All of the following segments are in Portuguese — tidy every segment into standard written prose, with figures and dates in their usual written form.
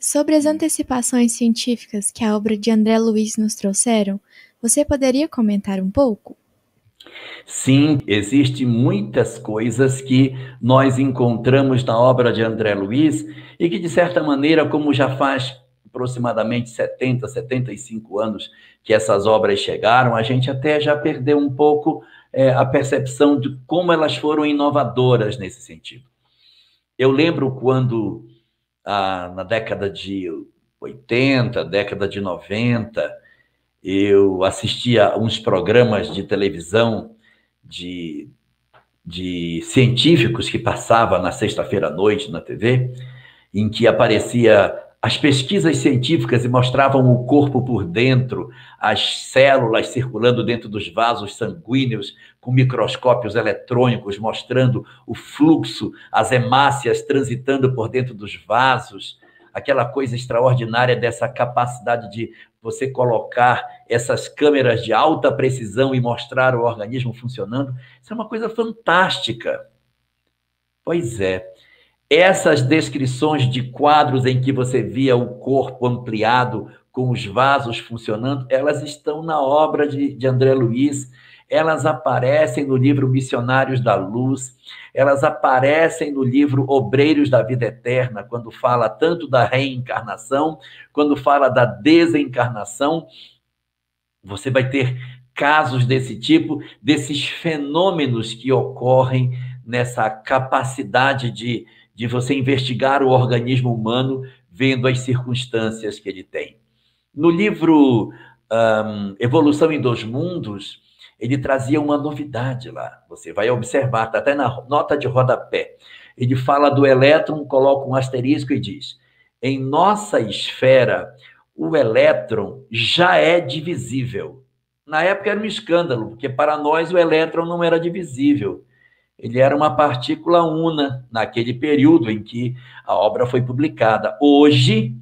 Sobre as antecipações científicas que a obra de André Luiz nos trouxeram, você poderia comentar um pouco? Sim, existem muitas coisas que nós encontramos na obra de André Luiz e que, de certa maneira, como já faz aproximadamente 70, 75 anos que essas obras chegaram, a gente até já perdeu um pouco a percepção de como elas foram inovadoras nesse sentido. Eu lembro quando, na década de 80, década de 90, eu assistia uns programas de televisão de, de científicos que passava na sexta-feira à noite na TV, em que aparecia as pesquisas científicas e mostravam o corpo por dentro, as células circulando dentro dos vasos sanguíneos, com microscópios eletrônicos mostrando o fluxo, as hemácias transitando por dentro dos vasos, aquela coisa extraordinária dessa capacidade de você colocar essas câmeras de alta precisão e mostrar o organismo funcionando. Isso é uma coisa fantástica. Pois é. Essas descrições de quadros em que você via o corpo ampliado com os vasos funcionando, elas estão na obra de André Luiz, elas aparecem no livro Missionários da Luz, elas aparecem no livro Obreiros da Vida Eterna, quando fala tanto da reencarnação, quando fala da desencarnação. Você vai ter casos desse tipo, desses fenômenos que ocorrem nessa capacidade de você investigar o organismo humano vendo as circunstâncias que ele tem. No livro Evolução em Dois Mundos, ele trazia uma novidade lá. Você vai observar, está até na nota de rodapé. Ele fala do elétron, coloca um asterisco e diz: em nossa esfera, o elétron já é divisível. Na época era um escândalo, porque para nós o elétron não era divisível. Ele era uma partícula una naquele período em que a obra foi publicada. Hoje,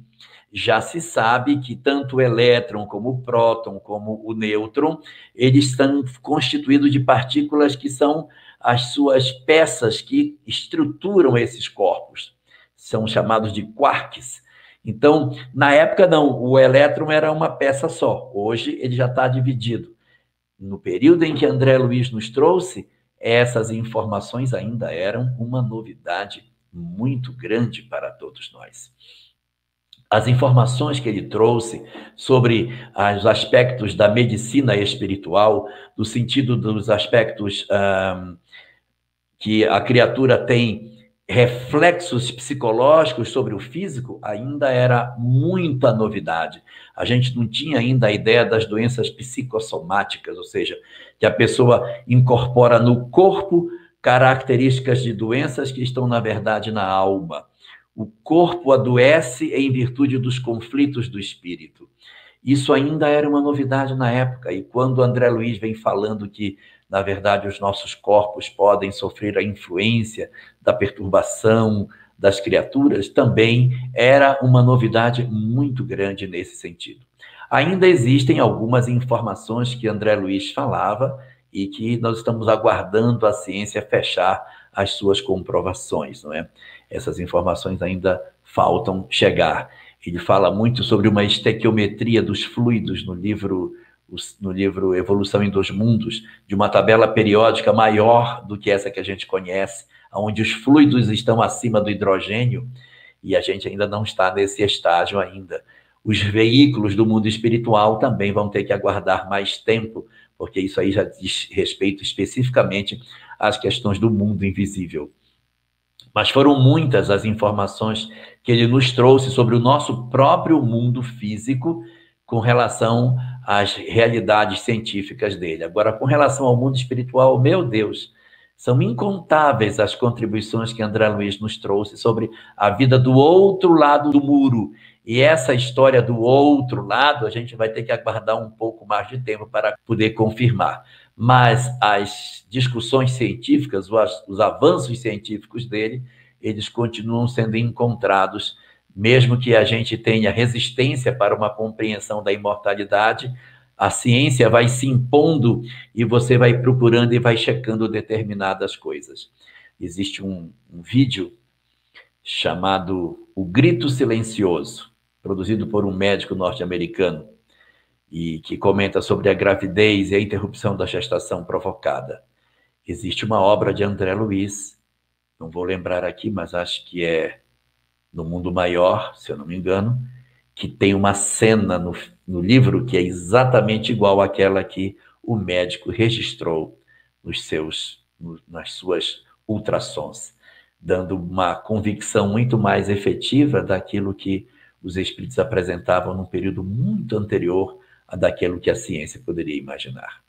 já se sabe que tanto o elétron, como o próton, como o nêutron, eles estão constituídos de partículas que são as suas peças que estruturam esses corpos. São chamados de quarks. Então, na época, não, o elétron era uma peça só. Hoje, ele já está dividido. No período em que André Luiz nos trouxe, essas informações ainda eram uma novidade muito grande para todos nós. As informações que ele trouxe sobre os aspectos da medicina espiritual, no sentido dos aspectos que a criatura tem reflexos psicológicos sobre o físico, ainda era muita novidade. A gente não tinha ainda a ideia das doenças psicossomáticas, ou seja, que a pessoa incorpora no corpo características de doenças que estão, na verdade, na alma. O corpo adoece em virtude dos conflitos do espírito. Isso ainda era uma novidade na época, e quando André Luiz vem falando que, na verdade, os nossos corpos podem sofrer a influência da perturbação das criaturas, também era uma novidade muito grande nesse sentido. Ainda existem algumas informações que André Luiz falava e que nós estamos aguardando a ciência fechar as suas comprovações, não é? Essas informações ainda faltam chegar. Ele fala muito sobre uma estequiometria dos fluidos no livro Evolução em Dois Mundos, de uma tabela periódica maior do que essa que a gente conhece, onde os fluidos estão acima do hidrogênio, e a gente ainda não está nesse estágio ainda. Os veículos do mundo espiritual também vão ter que aguardar mais tempo, porque isso aí já diz respeito especificamente às questões do mundo invisível. Mas foram muitas as informações que ele nos trouxe sobre o nosso próprio mundo físico com relação às realidades científicas dele. Agora, com relação ao mundo espiritual, meu Deus, são incontáveis as contribuições que André Luiz nos trouxe sobre a vida do outro lado do muro. E essa história do outro lado, a gente vai ter que aguardar um pouco mais de tempo para poder confirmar. Mas as discussões científicas, os avanços científicos dele, eles continuam sendo encontrados, mesmo que a gente tenha resistência para uma compreensão da imortalidade, a ciência vai se impondo e você vai procurando e vai checando determinadas coisas. Existe um vídeo chamado O Grito Silencioso. produzido por um médico norte-americano, e que comenta sobre a gravidez e a interrupção da gestação provocada. Existe uma obra de André Luiz, não vou lembrar aqui, mas acho que é No Mundo Maior, se eu não me engano, que tem uma cena no livro que é exatamente igual àquela que o médico registrou nas suas ultrassons, dando uma convicção muito mais efetiva daquilo que os espíritos apresentavam num período muito anterior a daquilo que a ciência poderia imaginar.